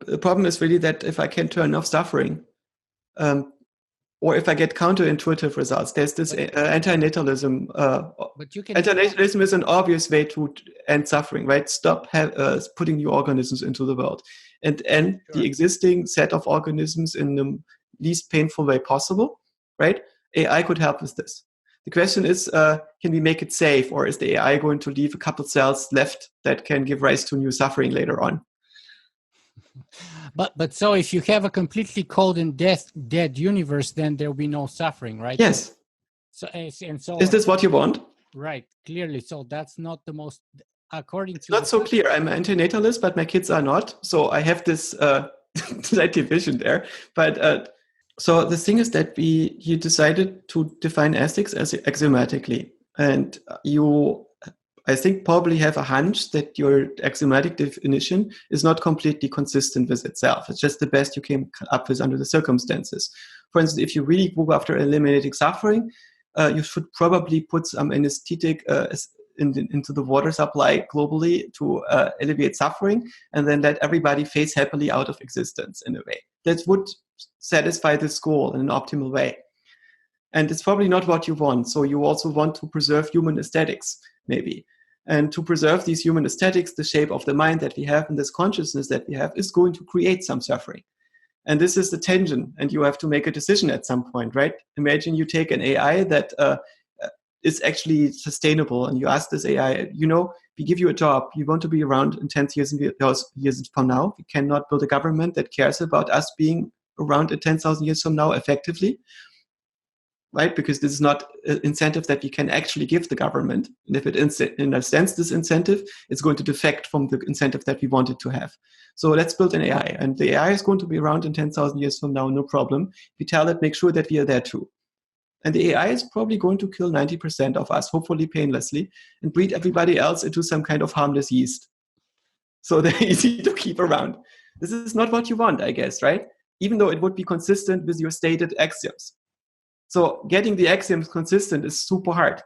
the problem is really that if I can turn off suffering, or if I get counterintuitive results, there's this antinatalism. But you can. Antinatalism is an obvious way to end suffering, right? Stop putting new organisms into the world, and end the existing set of organisms in the least painful way possible, right? AI could help with this. The question is, can we make it safe, or is the AI going to leave a couple cells left that can give rise to new suffering later on? But so if you have a completely cold and dead universe, then there will be no suffering, right? Yes. So is this what you want? Right, clearly. So that's not the most, according it's to. Not so clear. I'm an antinatalist, but my kids are not. So I have this slight division there. But so the thing is that you decided to define ethics as axiomatically, and you, I think, probably have a hunch that your axiomatic definition is not completely consistent with itself. It's just the best you came up with under the circumstances. For instance, if you really go after eliminating suffering, you should probably put some anesthetic into the water supply globally to alleviate suffering, and then let everybody phase happily out of existence in a way. That would satisfy this goal in an optimal way. And it's probably not what you want. So you also want to preserve human aesthetics, maybe. And to preserve these human aesthetics, the shape of the mind that we have and this consciousness that we have is going to create some suffering. And this is the tension, and you have to make a decision at some point, right? Imagine you take an AI that is actually sustainable, and you ask this AI, we give you a job, you want to be around in 10 years from now. We cannot build a government that cares about us being around in 10,000 years from now effectively, right? Because this is not an incentive that we can actually give the government. And if it in a sense, this incentive, it's going to defect from the incentive that we wanted to have. So let's build an AI. And the AI is going to be around in 10,000 years from now, no problem. We tell it, make sure that we are there too. And the AI is probably going to kill 90% of us, hopefully painlessly, and breed everybody else into some kind of harmless yeast. So they're easy to keep around. This is not what you want, I guess, right? Even though it would be consistent with your stated axioms. So getting the axioms consistent is super hard.